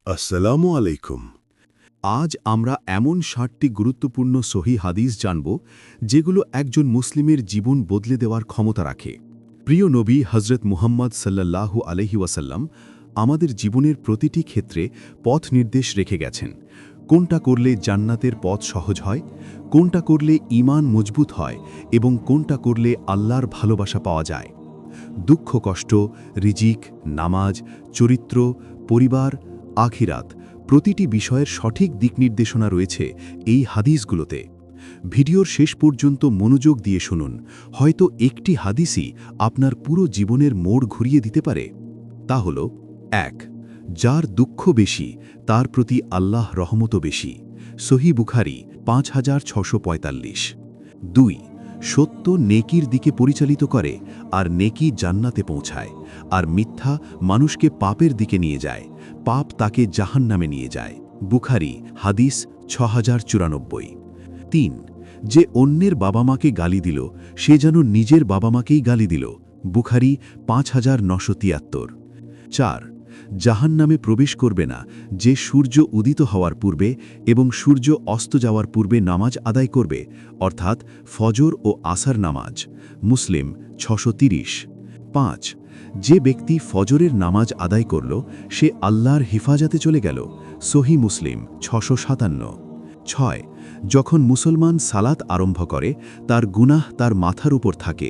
আসসালামু আলাইকুম। আজ আমরা এমন ৬০টি গুরুত্বপূর্ণ সহি হাদিস জানব যেগুলো একজন মুসলিমের জীবন বদলে দেওয়ার ক্ষমতা রাখে। প্রিয় নবী হজরত মুহাম্মদ সাল্লাল্লাহু আলাইহি ওয়াসাল্লাম আমাদের জীবনের প্রতিটি ক্ষেত্রে পথ নির্দেশ রেখে গেছেন। কোনটা করলে জান্নাতের পথ সহজ হয়, কোনটা করলে ঈমান মজবুত হয় এবং কোনটা করলে আল্লাহর ভালোবাসা পাওয়া যায়। দুঃখ কষ্ট, রিজিক, নামাজ, চরিত্র, পরিবার, আখিরাত প্রতিটি বিষয়ের সঠিক দিক নির্দেশনা রয়েছে এই হাদিসগুলোতে। ভিডিওর শেষ পর্যন্ত মনোযোগ দিয়ে শুনুন, হয়তো একটি হাদিসই আপনার পুরো জীবনের মোড় ঘুরিয়ে দিতে পারে। তা হল ১. যার দুঃখ বেশি তার প্রতি আল্লাহ রহমতও বেশি। সহি বুখারী ৫৬৪৫। ২. সত্য নেকির দিকে পরিচালিত করে আর নেকি জান্নাতে পৌঁছায়, আর মিথ্যা মানুষকে পাপের দিকে নিয়ে যায়, পাপ তাকে জাহান্নামে নিয়ে যায়। বুখারী হাদিস ৬০৯৪। ৩. যে অন্যের বাবা মাকে গালি দিল সে যেন নিজের বাবা মাকেই গালি দিল। বুখারী ৫৯৭৩। ৪. জাহান্নামে প্রবেশ করবে না যে সূর্য উদিত হওয়ার পূর্বে এবং সূর্য অস্ত যাওয়ার পূর্বে নামাজ আদায় করবে, অর্থাৎ ফজর ও আসর নামাজ। মুসলিম ৬৩০। ৫. যে ব্যক্তি ফজরের নামাজ আদায় করল সে আল্লাহর হিফাজতে চলে গেল। সহি মুসলিম ৬৫৭। ৬. যখন মুসলমান সালাত আরম্ভ করে তার গুনাহ তার মাথার উপর থাকে,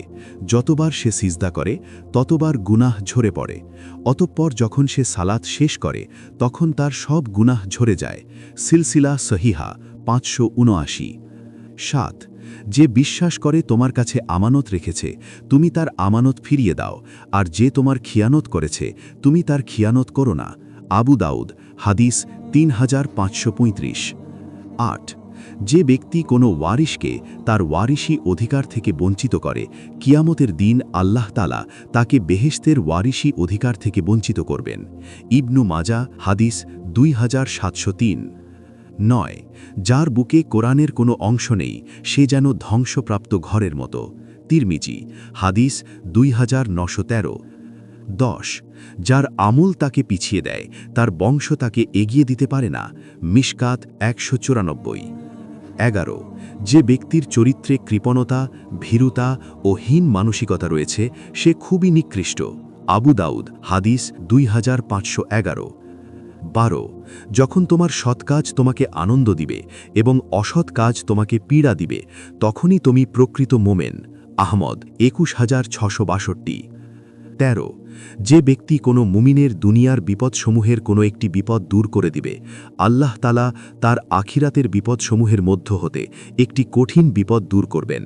যতবার সে সিজদা করে ততবার গুনাহ ঝরে পড়ে, অতঃপর যখন সে সালাত শেষ করে তখন তার সব গুনাহ ঝরে যায়। সিলসিলা সহিহা ৫৭৯। ৭. যে বিশ্বাস করে তোমার কাছে আমানত রেখেছে তুমি তার আমানত ফিরিয়ে দাও, আর যে তোমার খিয়ানত করেছে তুমি তার খিয়ানত করো না। আবু দাউদ হাদিস ৩৫৩৫। ৮. যে ব্যক্তি কোনো ওয়ারিশকে তার ওয়ারিশি অধিকার থেকে বঞ্চিত করে, কিয়ামতের দিন আল্লাহ তাআলা তাকে বেহেশতের ওয়ারিশি অধিকার থেকে বঞ্চিত করবেন। ইবনু মাজা হাদিস ২৭০৩। ৯. যার বুকে কোরআনের কোনো অংশ নেই সে যেন ধ্বংসপ্রাপ্ত ঘরের মতো। তিরমিজি হাদিস ২৯১৩। ১০. যার আমল তাকে পিছিয়ে দেয় তার বংশ তাকে এগিয়ে দিতে পারে না। মিশকাত ১৯৪। ১১. যে ব্যক্তির চরিত্রে কৃপণতা, ভীরুতা ও হীন মানসিকতা রয়েছে সে খুবই নিকৃষ্ট। আবু দাউদ হাদিস ২৫১১। ১২. যখন তোমার সৎ কাজ তোমাকে আনন্দ দিবে এবং অসৎ কাজ তোমাকে পীড়া দিবে তখনই তুমি প্রকৃত মোমেন। আহমদ ২১৬৬২। ১৩. যে ব্যক্তি কোনো মুমিনের দুনিয়ার বিপদসমূহের কোনো একটি বিপদ দূর করে দিবে, আল্লাহ তাআলা তার আখিরাতের বিপদসমূহের মধ্য হতে একটি কঠিন বিপদ দূর করবেন।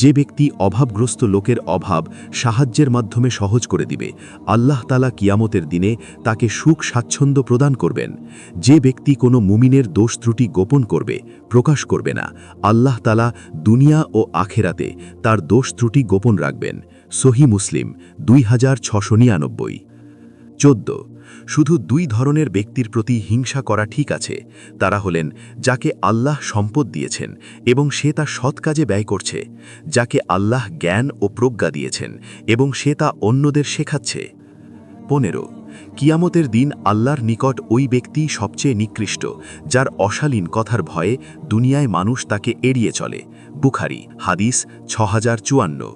যে ব্যক্তি অভাবগ্রস্ত লোকের অভাব সাহায্যের মাধ্যমে সহজ করে দিবে, আল্লাহ তাআলা কিয়ামতের দিনে তাকে সুখ স্বাচ্ছন্দ্য প্রদান করবেন। যে ব্যক্তি কোনো মুমিনের দোষ ত্রুটি গোপন করবে, প্রকাশ করবে না, আল্লাহ তাআলা দুনিয়া ও আখিরাতে তার দোষ ত্রুটি গোপন রাখবেন। সহি মুসলিম ২৬৯৯। ১৪. শুধু দুই ধরনের ব্যক্তির প্রতি হিংসা করা ঠিক আছে, তারা হলেন যাকে আল্লাহ সম্পদ দিয়েছেন এবং সে তা সৎ কাজে ব্যয় করছে, যাকে আল্লাহ জ্ঞান ও প্রজ্ঞা দিয়েছেন এবং সে তা অন্যদের শেখাচ্ছে। ১৫. কিয়ামতের দিন আল্লাহর নিকট ওই ব্যক্তি সবচেয়ে নিকৃষ্ট যার অশালীন কথার ভয়ে দুনিয়ায় মানুষ তাকে এড়িয়ে চলে। বুখারী হাদিস ৬০৫৪।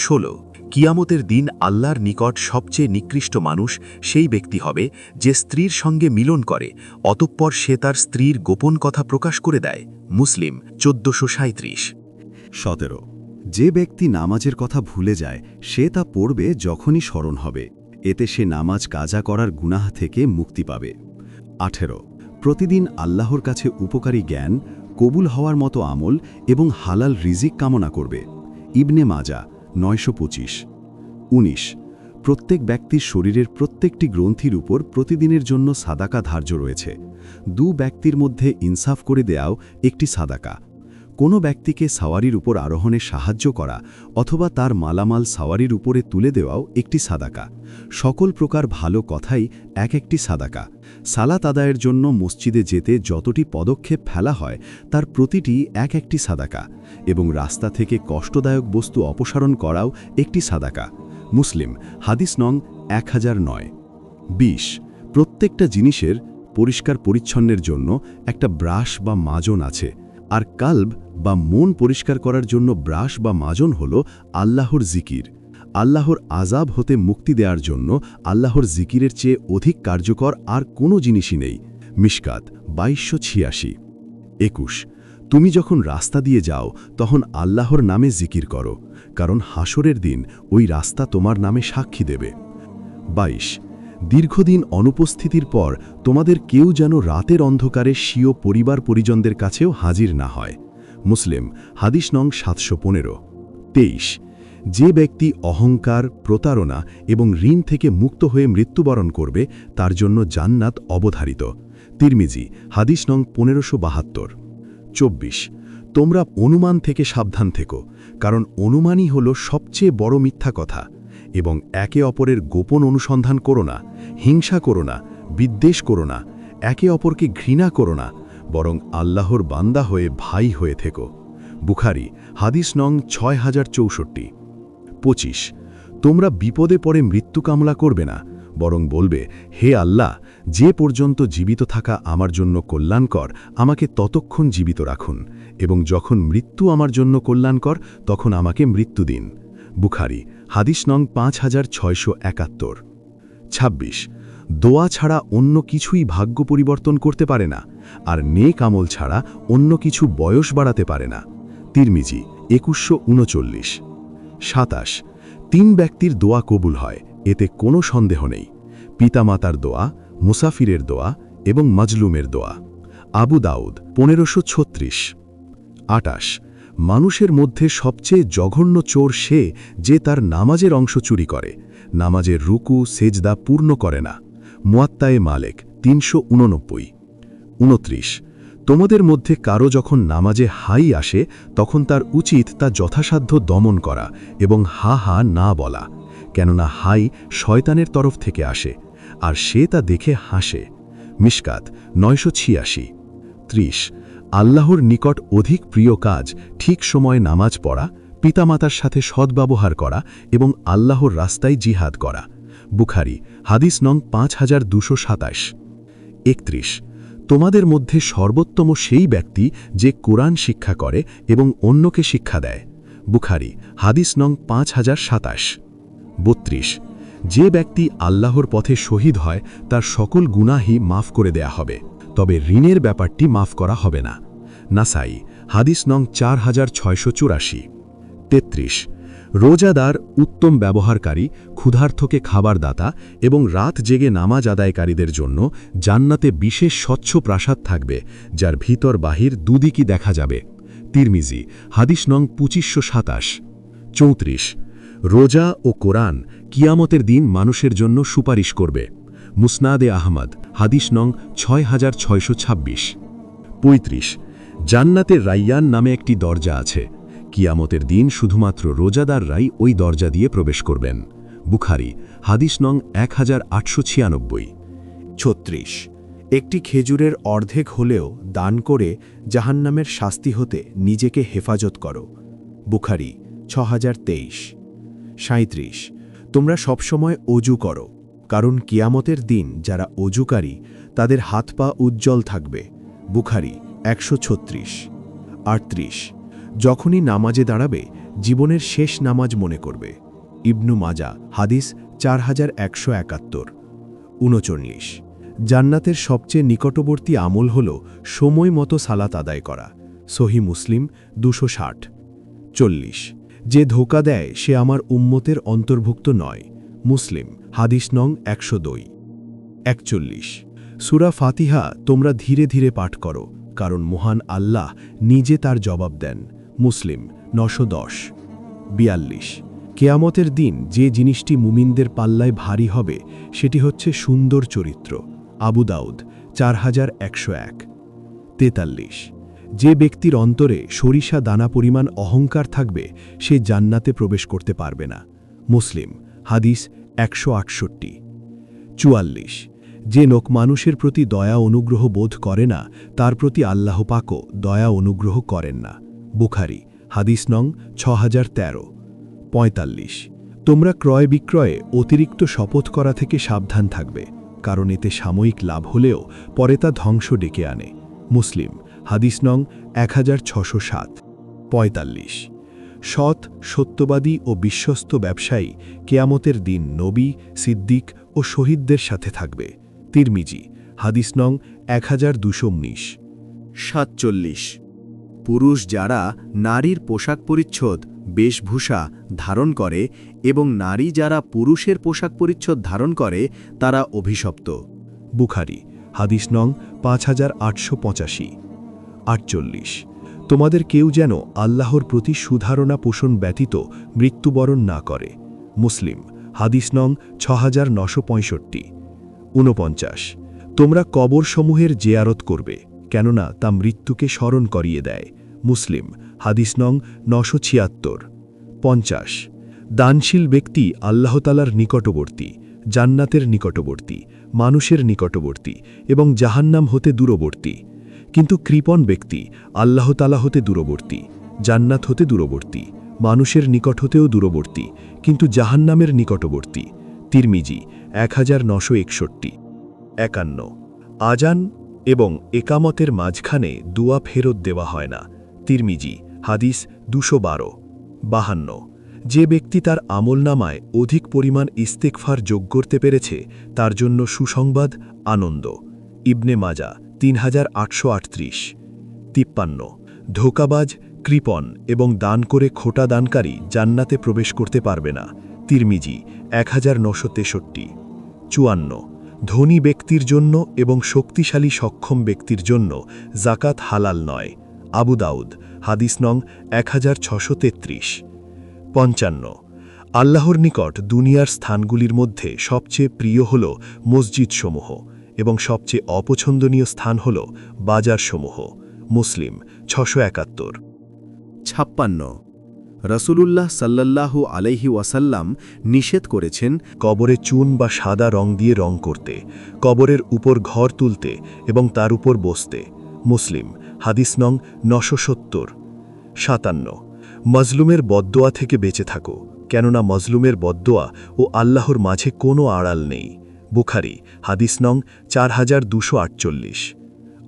১৬. কিয়ামতের দিন আল্লাহর নিকট সবচেয়ে নিকৃষ্ট মানুষ সেই ব্যক্তি হবে যে স্ত্রীর সঙ্গে মিলন করে অতঃপর সে তার স্ত্রীর গোপন কথা প্রকাশ করে দেয়। মুসলিম ১৪৩৭। ১৭. যে ব্যক্তি নামাজের কথা ভুলে যায় সে তা পড়বে যখনই স্মরণ হবে, এতে সে নামাজ কাজা করার গুনাহ থেকে মুক্তি পাবে। ১৮. প্রতিদিন আল্লাহর কাছে উপকারী জ্ঞান, কবুল হওয়ার মতো আমল এবং হালাল রিজিক কামনা করবে। ইবনে মাজা ৯২৫। ১৯. প্রত্যেক ব্যক্তির শরীরের প্রত্যেকটি গ্রন্থির উপর প্রতিদিনের জন্য সাদাকা ধার্য রয়েছে। দু ব্যক্তির মধ্যে ইনসাফ করে দেয়াও একটি সাদাকা। কোনো ব্যক্তিকে সাওয়ারির উপর আরোহণে সাহায্য করা অথবা তার মালামাল সাওয়ারির উপরে তুলে দেওয়াও একটি সাদাকা। সকল প্রকার ভালো কথাই এক একটি সাদাকা। সালাত আদায়ের জন্য মসজিদে যেতে যতটি পদক্ষেপ ফেলা হয় তার প্রতিটি এক একটি সাদাকা, এবং রাস্তা থেকে কষ্টদায়ক বস্তু অপসারণ করাও একটি সাদাকা। মুসলিম হাদিস নং ১০০৯। ২০. প্রত্যেকটা জিনিসের পরিষ্কার পরিচ্ছন্নের জন্য একটা ব্রাশ বা মাজন আছে, আর কালব বা মন পরিষ্কার করার জন্য ব্রাশ বা মাজন হল আল্লাহর জিকির। আল্লাহর আযাব হতে মুক্তি দেওয়ার জন্য আল্লাহর জিকিরের চেয়ে অধিক কার্যকর আর কোনো জিনিসই নেই। মিশকাত 2286। 21। তুমি যখন রাস্তা দিয়ে যাও তখন আল্লাহর নামে জিকির করো, কারণ হাসরের দিন ওই রাস্তা তোমার নামে সাক্ষী দেবে। 22। দীর্ঘদিন অনুপস্থিতির পর তোমাদের কেউ যেন রাতের অন্ধকারে স্বীয় পরিবার পরিজনদের কাছেও হাজির না হয়। মুসলিম, হাদিস নং 715। 23। যে ব্যক্তি অহংকার, প্রতারণা এবং ঋণ থেকে মুক্ত হয়ে মৃত্যুবরণ করবে তার জন্য জান্নাত অবধারিত। তিরমিজি, হাদিস নং 1572। 24। তোমরা অনুমান থেকে সাবধান থেকো, কারণ অনুমানই হল সবচেয়ে বড় মিথ্যা কথা। এবং একে অপরের গোপন অনুসন্ধান করো না, হিংসা করো না, বিদ্বেষ করো না, একে অপরকে ঘৃণা করো না, বরং আল্লাহর বান্দা হয়ে ভাই হয়ে থেকো। বুখারী, হাদিস নং 6064। 25। তোমরা বিপদে পড়ে মৃত্যু কামনা করবে না, বরং বলবে, হে আল্লাহ, যে পর্যন্ত জীবিত থাকা আমার জন্য কল্যাণকর আমাকে ততক্ষণ জীবিত রাখুন, এবং যখন মৃত্যু আমার জন্য কল্যাণকর তখন আমাকে মৃত্যু দিন। বুখারী, হাদিস নং 5671। 26। দোয়া ছাড়া অন্য কিছুই ভাগ্য পরিবর্তন করতে পারে না, আর নেক আমল ছাড়া অন্য কিছু বয়স বাড়াতে পারে না। তিরমিজি, 2139। 27। 3 ব্যক্তির দোয়া কবুল হয়, এতে কোনো সন্দেহ নেই: পিতামাতার দোয়া, মুসাফিরের দোয়া এবং মাজলুমের দোয়া। আবু দাউদ, 1536। 28। মানুষের মধ্যে সবচেয়ে জঘন্য চোর সে যে তার নামাজের অংশ চুরি করে, নামাজের রুকু সেজদা পূর্ণ করে না। মুয়াত্তায়ে মালিক, 389। 29। তোমাদের মধ্যে কারো যখন নামাজে হাই আসে তখন তার উচিত তা যথাসাধ্য দমন করা এবং হা হা না বলা, কেননা হাই শয়তানের তরফ থেকে আসে, আর সে তা দেখে হাসে। মিশকাত, 986। 30। আল্লাহর নিকট অধিক প্রিয় কাজ ঠিক সময়ে নামাজ পড়া, পিতামাতার সাথে সদ্ব্যবহার করা এবং আল্লাহর রাস্তায় জিহাদ করা। বুখারী, হাদিস নং 5227। 31। তোমাদের মধ্যে সর্বোত্তম সেই ব্যক্তি যে কোরআন শিক্ষা করে এবং অন্যকে শিক্ষা দেয়। বুখারী, হাদিস নং 5027। 32। যে ব্যক্তি আল্লাহর পথে শহীদ হয় তার সকল গুনাহই মাফ করে দেয়া হবে, তবে ঋণের ব্যাপারটি মাফ করা হবে না। নাসাই, হাদিস নং 4684। 33। রোজাদার, উত্তম ব্যবহারকারী, ক্ষুধার্তকে খাবার দাতা এবং রাত জেগে নামাজ আদায়কারীদের জন্য জান্নাতে বিশেষ স্বচ্ছ প্রাসাদ থাকবে, যার ভিতর বাহির দুদিকই দেখা যাবে। তিরমিজি, হাদিস নং 2527। 34। রোজা ও কোরআন কিয়ামতের দিন মানুষের জন্য সুপারিশ করবে। মুসনাদে আহমদ, হাদিস নং 6626। 35। জান্নাতের রাইয়ান নামে একটি দরজা আছে, কিয়ামতের দিন শুধুমাত্র রোজাদাররাই ওই দরজা দিয়ে প্রবেশ করবেন। বুখারী, হাদিস নং 1896। 36। একটি খেজুরের অর্ধেক হলেও দান করে জাহান্নামের শাস্তি হতে নিজেকে হেফাজত করো। বুখারী, 6023। 37। তোমরা সবসময় অজু করো, কারণ কিয়ামতের দিন যারা অজুকারী তাদের হাত পা উজ্জ্বল থাকবে। বুখারী, 136। 38। যখনই নামাজে দাঁড়াবে জীবনের শেষ নামাজ মনে করবে। ইবনু মাজা, হাদিস 4171। 39। জান্নাতের সবচেয়ে নিকটবর্তী আমল হল সময় মতো সালাত আদায় করা। সহি মুসলিম, 260। 40। যে ধোঁকা দেয় সে আমার উম্মতের অন্তর্ভুক্ত নয়। মুসলিম, হাদিস নং 102। 41। সূরা ফাতিহা তোমরা ধীরে ধীরে পাঠ করো, কারণ মহান আল্লাহ নিজে তার জবাব দেন। মুসলিম, 910। 42। কেয়ামতের দিন যে জিনিসটি মুমিনদের পাল্লায় ভারী হবে সেটি হচ্ছে সুন্দর চরিত্র। আবু দাউদ, 4101। 43। যে ব্যক্তির অন্তরে সরিষা দানা পরিমাণ অহংকার থাকবে সে জান্নাতে প্রবেশ করতে পারবে না। মুসলিম, হাদিস 168। 44। যে লোক মানুষের প্রতি দয়া অনুগ্রহ বোধ করে না তার প্রতি আল্লাহ পাকও দয়া অনুগ্রহ করেন না। বুখারী, হাদিস নং 6013। 45। তোমরা ক্রয় বিক্রয়ে অতিরিক্ত শপথ করা থেকে সাবধান থাকবে, কারণ এতে সাময়িক লাভ হলেও পরে তা ধ্বংস ডেকে আনে। মুসলিম হাদিস নং 1607। 45 সৎ, সত্যবাদী ও বিশ্বস্ত ব্যবসায়ী কেয়ামতের দিন নবী, সিদ্দিক ও শহীদদের সাথে থাকবে। তিরমিজি হাদিস নং 1219। 47 পুরুষ যারা নারীর পোশাক পরিচ্ছদ বেশভূষা ধারণ করে এবং নারী যারা পুরুষের পোশাক পরিচ্ছদ ধারণ করে তারা অভিশপ্ত। বুখারী হাদিস নং 5885। 48 তোমাদের কেউ যেন আল্লাহর প্রতি সুধারণা পোষণ ব্যতীত মৃত্যুবরণ না করে। মুসলিম হাদিস নং 6965। 49 তোমরা কবরসমূহের জিয়ারত করবে, কেননা তা মৃত্যুকে স্মরণ করিয়ে দেয়। মুসলিম হাদিস নং 976। 50 দানশীল ব্যক্তি আল্লাহতালার নিকটবর্তী, জান্নাতের নিকটবর্তী, মানুষের নিকটবর্তী এবং জাহান্নাম হতে দূরবর্তী। কিন্তু কৃপণ ব্যক্তি আল্লাহতালা হতে দূরবর্তী, জান্নাত হতে দূরবর্তী, মানুষের নিকট হতেও দূরবর্তী, কিন্তু জাহান্নামের নিকটবর্তী। তিরমিজি 1961। 51 আজান এবং একামতের মাঝখানে দুয়া ফেরত দেওয়া হয় না। তিরমিজি হাদিস 212। 52 যে ব্যক্তি তার আমলনামায় অধিক পরিমাণ ইস্তেগফার যোগ করতে পেরেছে তার জন্য সুসংবাদ, আনন্দ। ইবনে মাজা 3838। 53 ধোঁকাবাজ, কৃপণ এবং দান করে খোটা দানকারী জান্নাতে প্রবেশ করতে পারবে না। তিরমিজি 1963। 54 ধনী ব্যক্তির জন্য এবং শক্তিশালী সক্ষম ব্যক্তির জন্য জাকাত হালাল নয়। আবু দাউদ হাদিস নং 1633। 55 আল্লাহর নিকট দুনিয়ার স্থানগুলির মধ্যে সবচেয়ে প্রিয় হল মসজিদসমূহ এবং সবচেয়ে অপছন্দনীয় স্থান হল বাজারসমূহ। মুসলিম 671। 56 রাসূলুল্লাহ সাল্লাল্লাহু আলাইহি ওয়াসাল্লাম নিষেধ করেছেন কবরে চুন বা সাদা রং দিয়ে রং করতে, কবরের উপর ঘর তুলতে এবং তার উপর বসতে। মুসলিম হাদিস নং 970। 57 মজলুমের বদদোয়া থেকে বেঁচে থাকো, কেননা মজলুমের বদদোয়া ও আল্লাহর মাঝে কোনো আড়াল নেই। বুখারী হাদিস নং 4248।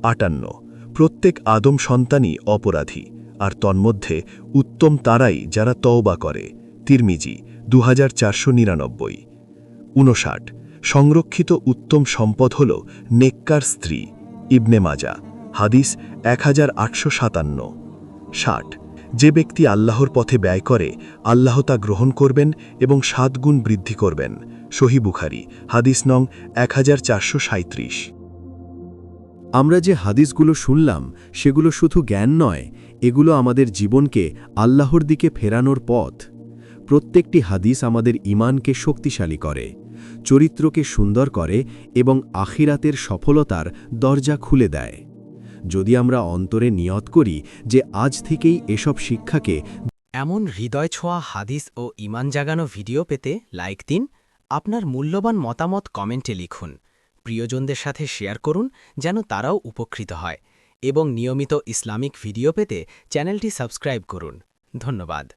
58 প্রত্যেক আদম সন্তানই অপরাধী, আর তন্মধ্যে উত্তম তারাই যারা তওবা করে। তিরমিজি 2499। 59 সংরক্ষিত উত্তম সম্পদ হল নেককার স্ত্রী। ইবনে মাজা হাদিস 1857। 60 যে ব্যক্তি আল্লাহর পথে ব্যয় করে আল্লাহ তা গ্রহণ করবেন এবং 7 গুণ বৃদ্ধি করবেন। সহিহ বুখারী হাদিস নং 1437। আমরা যে হাদিসগুলো শুনলাম সেগুলো শুধু জ্ঞান নয়, এগুলো আমাদের জীবনকে আল্লাহর দিকে ফেরানোর পথ। প্রত্যেকটি হাদিস আমাদের ঈমানকে শক্তিশালী করে, চরিত্রকে সুন্দর করে এবং আখিরাতের সফলতার দরজা খুলে দেয়। যদি আমরা অন্তরে নিয়ত করি যে আজ থেকেই এসব শিক্ষাকে এমন হৃদয় ছোঁয়া হাদিস ও ঈমান জাগানো ভিডিও পেতে লাইক দিন, আপনার মূল্যবান মতামত কমেন্টে লিখুন, প্রিয়জনদের সাথে শেয়ার করুন যেন তারাও উপকৃত হয়, এবং নিয়মিত ইসলামিক ভিডিও পেতে চ্যানেলটি সাবস্ক্রাইব করুন। ধন্যবাদ।